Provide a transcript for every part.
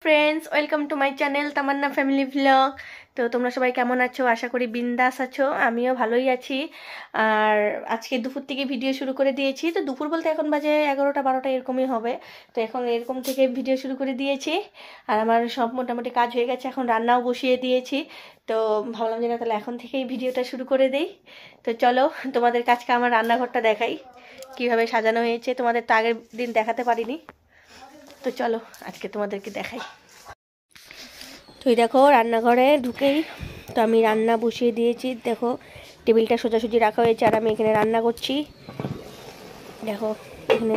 Friends welcome to my channel Tamanna family blog. तो तुम्हारा सबाई केमन आछो? आशा करी बिंदास आछो। आमिও ভালোই আছি। আর আজকে দুপুর থেকে ভিডিও শুরু করে দিয়েছি। তো দুপুর বলতে এখন বাজে 11টা 12টা এরকমই হবে। তো এখন এরকম থেকে ভিডিও শুরু করে দিয়েছি। আর আমার সব মোটামুটি কাজ হয়ে গেছে, এখন রান্নাও বসিয়ে দিয়েছি। তো ভাবলাম যে না তাহলে এখন থেকেই ভিডিওটা শুরু করে দেই। তো চলো তোমাদের কাছে আমার রান্নাঘরটা দেখাই কিভাবে সাজানো হয়েছে। তোমাদের তো আগের দিন দেখাতে পারিনি, তো চলো আজকে তোমাদেরকে দেখাই। তো এই দেখো রান্নাঘরে ঢুকেই তো আমি রান্না বসিয়ে দিয়েছি। দেখো টেবিলটা সোজাসুজি রাখা হয়েছে আর আমি এখানে রান্না করছি। দেখো এখানে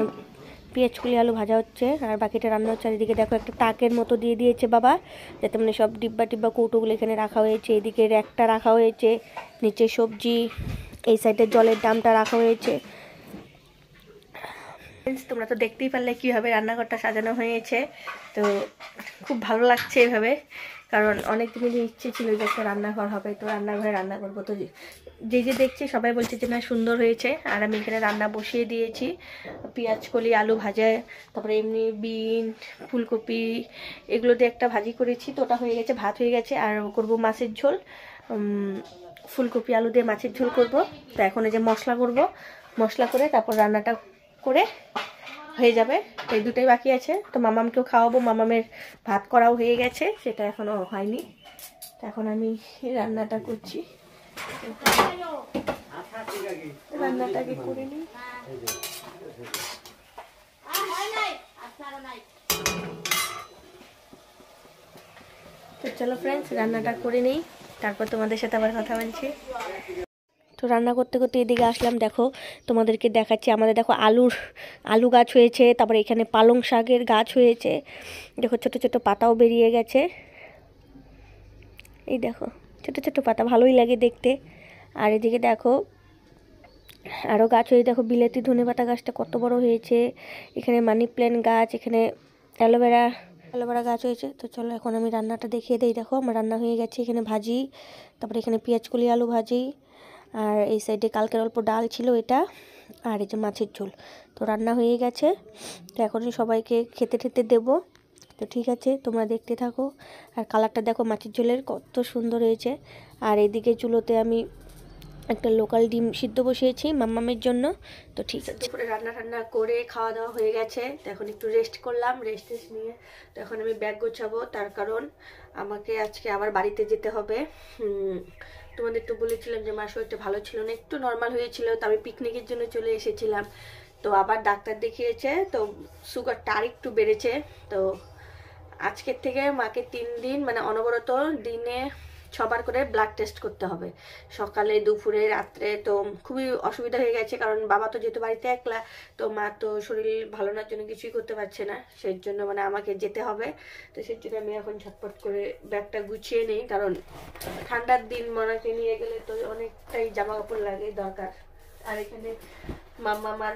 পেঁয়াজ কুলি আলু ভাজা হচ্ছে আর বাকিটা রান্না হচ্ছে। আর এদিকে দেখো একটা তাকের মতো দিয়ে দিয়েছে বাবা, যাতে মানে সব ডিব্বা টিব্বা কৌটোগুলো এখানে রাখা হয়েছে। এদিকে র্যাকটা রাখা হয়েছে, নিচে সবজি, এই সাইডে জলের ড্রামটা রাখা হয়েছে। তোমরা তো দেখতেই পারলে কীভাবে রান্নাঘরটা সাজানো হয়েছে। তো খুব ভালো লাগছে এভাবে, কারণ অনেক দিনের ইচ্ছে ছিল যে একটা রান্নাঘর হবে, তো রান্নাঘরে রান্না করবো। তো যে দেখছি সবাই বলছে যে না সুন্দর হয়েছে। আর আমি এখানে রান্না বসিয়ে দিয়েছি, পেঁয়াজ কলি আলু ভাজা, তারপরে এমনি বিন ফুলকপি এগুলো দিয়ে একটা ভাজি করেছি। তো ওটা হয়ে গেছে, ভাত হয়ে গেছে। আর করব মাছের ঝোল, ফুলকপি আলু দিয়ে মাছের ঝোল করব। তো এখন এই যে মশলা করব, মশলা করে তারপর রান্নাটা করে হয়ে যাবে। এই দুটোই বাকি আছে। তো মামামকেও খাওয়াবো, মামামের ভাত করাও হয়ে গেছে, সেটা এখনো হয়নি। তো এখন আমি রান্নাটা করছি, রান্নাটাকে করে নিই। তো চলো ফ্রেন্ডস রান্নাটা করে নিই, তারপর তোমাদের সাথে আবার কথা বলছি। তো রান্না করতে করতে এদিকে আসলাম। দেখো তোমাদেরকে দেখাচ্ছি, আমাদের দেখো আলু গাছ হয়েছে, তারপরে এখানে পালং শাকের গাছ হয়েছে। দেখো ছোট ছোট পাতাও বেরিয়ে গেছে, এই দেখো ছোট ছোট পাতা, ভালোই লাগে দেখতে। আর এদিকে দেখো আরও গাছ হয়ে, দেখো বিলেতি ধনেপাতা গাছটা কত বড় হয়েছে। এখানে মানি প্ল্যান্ট গাছ, এখানে অ্যালোভেরা গাছ হয়েছে। তো চলো এখন আমি রান্নাটা দেখিয়ে দিই। দেখো আমার রান্না হয়ে গেছে, এখানে ভাজি, তারপরে এখানে পেঁয়াজ কলি আলু ভাজি, আর এই সাইডে কালকের অল্প ডাল ছিল এটা, আর এই যে মাছের ঝোল। তো রান্না হয়ে গেছে, তো এখন সবাইকে খেতে দেবো। তো ঠিক আছে তোমরা দেখতে থাকো। আর কালারটা দেখো মাছের ঝোলের কত সুন্দর হয়েছে। আর এদিকে চুলোতে আমি একটা লোকাল ডিম সিদ্ধ বসিয়েছি মাম্মামের জন্য। তো ঠিক আছে, দুপুরে রান্না করে খাওয়া দাওয়া হয়ে গেছে। তো এখন একটু রেস্ট করলাম, রেস্ট নিয়ে তো এখন আমি ব্যাগ গোছাবো। তার কারণ আমাকে আজকে আবার বাড়িতে যেতে হবে। তোমাদের তো বলেছিলাম যে মার শরীরটা ভালো ছিল না, একটু নর্মাল হয়েছিল, তো আমি পিকনিকের জন্য চলে এসেছিলাম। তো আবার ডাক্তার দেখিয়েছে, তো সুগারটা আরেকটু বেড়েছে। তো আজকের থেকে মাকে 3 দিন মানে অনবরত দিনে 6 বার করে ব্লাড টেস্ট করতে হবে, সকালে দুপুরে রাত্রে। তো খুবই অসুবিধা হয়ে গেছে, কারণ বাবা তো যেহেতু বাড়িতে একলা, তো মা তো শরীর ভালো নার জন্য কিছুই করতে পারছে না, সেই জন্য মানে আমাকে যেতে হবে। তো সেই জন্য আমি এখন ঝটপট করে ব্যাগটা গুছিয়ে নিই, কারণ ঠান্ডার দিন মাকে নিয়ে গেলে তো অনেকটাই জামা কাপড় লাগে দরকার। আর এখানে মাম্মার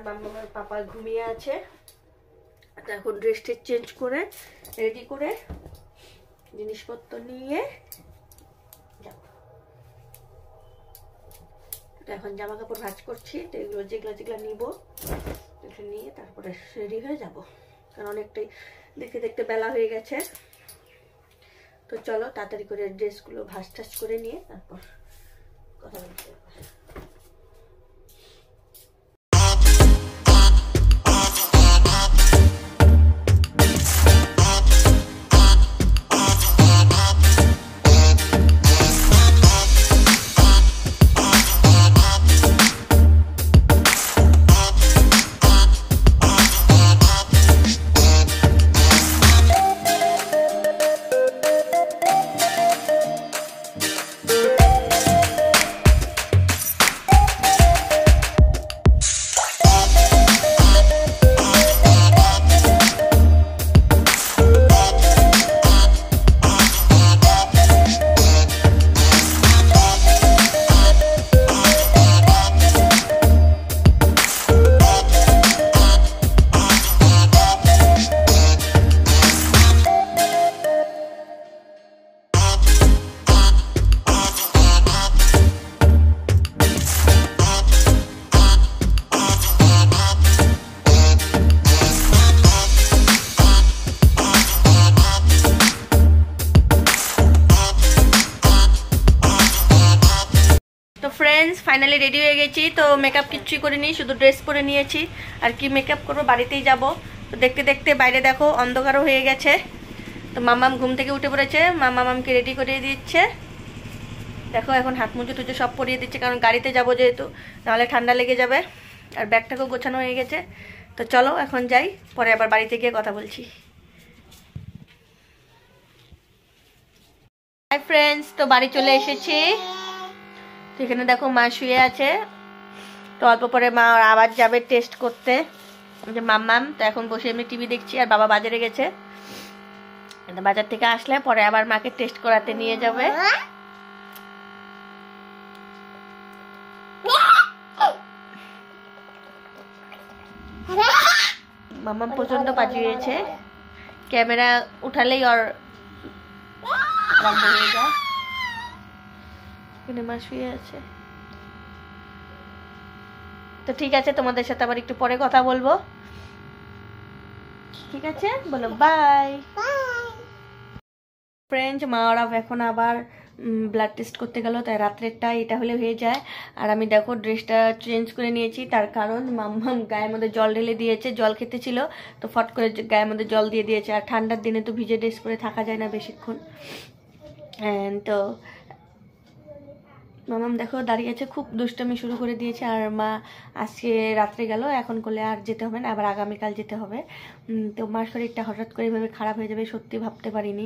পাপা ঘুমিয়ে আছে। এখন ড্রেসটা চেঞ্জ করে রেডি করে জিনিসপত্র নিয়ে যাব। এখন জামা কাপড় ভাঁজ করছি, তো এগুলো যেগুলো নিব নিয়ে তারপরে রেডি হয়ে যাব, কারণ অনেকটাই দেখতে দেখতে বেলা হয়ে গেছে। তো চলো তাড়াতাড়ি করে ড্রেসগুলো ভাঁজ টাজ করে নিয়ে তারপর কথা বলতে হবে। ফ্রেন্ডস ফাইনালি রেডি হয়ে গেছি। তো মেকআপ কিচ্ছুই করিনি, শুধু ড্রেস পরে নিয়েছি। আর কি মেকআপ করবো, বাড়িতেই যাব। তো দেখতে দেখতে বাইরে দেখো অন্ধকারও হয়ে গেছে। তো মামাম ঘুম থেকে উঠে পড়েছে, মামামকে রেডি করিয়ে দিচ্ছে। দেখো এখন হাত মুজো টুজো সব পরিয়ে দিচ্ছে, কারণ গাড়িতে যাবো যেহেতু, নাহলে ঠান্ডা লেগে যাবে। আর ব্যাগটাকেও গোছানো হয়ে গেছে। তো চলো এখন যাই, পরে আবার বাড়িতে গিয়ে কথা বলছি। হাই ফ্রেন্ডস, তো বাড়ি চলে এসেছি। তো এখানে দেখো মা শুয়ে আছে। তো অল্প পরে মা আবার যাবে টেস্ট করতে, যে মাম্মাম। তো এখন বসে এমনি টিভি দেখছি, আর বাবা বাজারে গেছে। বাজার থেকে আসলে পরে আবার মাকে টেস্ট করাতে নিয়ে যাবে। মাম্মাম প্রচন্ড বাজি হয়েছে, ক্যামেরা উঠালেই ওর আরম্ভ হয়ে যায়। এখানে মা শুয়ে আছে। তো ঠিক আছে, তোমাদের সাথে আবার একটু পরে কথা বলবো। ঠিক আছে, বলো বাই। ফ্রেন্ডস, মা ওরা এখন আবার ব্লাড টেস্ট করতে গেল, তাই রাত্রেরটা এটা হলে হয়ে যায়। আর আমি দেখো ড্রেসটা চেঞ্জ করে নিয়েছি, তার কারণ মাম্মাম গায়ের মধ্যে জল ঢেলে দিয়েছে, জল খেতে ছিল তো ফট করে গায়ের মধ্যে জল দিয়ে দিয়েছে। আর ঠান্ডার দিনে তো ভিজে ড্রেস পরে থাকা যায় না বেশিক্ষণ। তো মামাম দেখো দাঁড়িয়ে আছে, খুব দুষ্টামি শুরু করে দিয়েছে। আর মা আজকে রাত্রে গেল, এখন করলে আর যেতে হবে না, আবার আগামীকাল যেতে হবে। তো মার শরীরটা হঠাৎ করে এভাবে খারাপ হয়ে যাবে সত্যি ভাবতে পারিনি।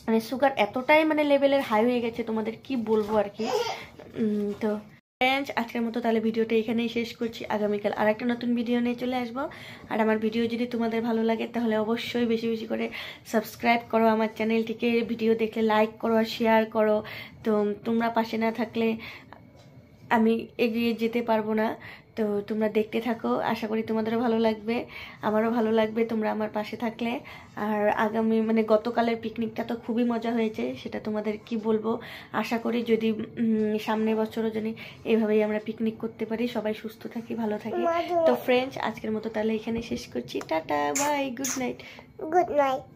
মানে সুগার এতটাই মানে লেভেলের হাই হয়ে গেছে, তোমাদের কি বলবো আর কি। তো ফ্রেন্ডস, আজকের মতো তাহলে ভিডিওটা এখানেই শেষ করছি। আগামীকাল আর একটা নতুন ভিডিও নিয়ে চলে আসবো। আর আমার ভিডিও যদি তোমাদের ভালো লাগে তাহলে অবশ্যই বেশি বেশি করে সাবস্ক্রাইব করো আমার চ্যানেলটিকে, ভিডিও দেখলে লাইক করো আর শেয়ার করো। তো তোমরা পাশে না থাকলে আমি এগিয়ে যেতে পারবো না। তো তোমরা দেখতে থাকো, আশা করি তোমাদেরও ভালো লাগবে, আমারও ভালো লাগবে তোমরা আমার পাশে থাকলে। আর আগামী মানে গতকালের পিকনিকটা তো খুবই মজা হয়েছে, সেটা তোমাদের কি বলবো। আশা করি যদি সামনের বছরও যদি এইভাবেই আমরা পিকনিক করতে পারি, সবাই সুস্থ থাকি, ভালো থাকি। তো ফ্রেন্ডস, আজকের মতো তাহলে এখানে শেষ করছি। Tata, bye, good night. Good night.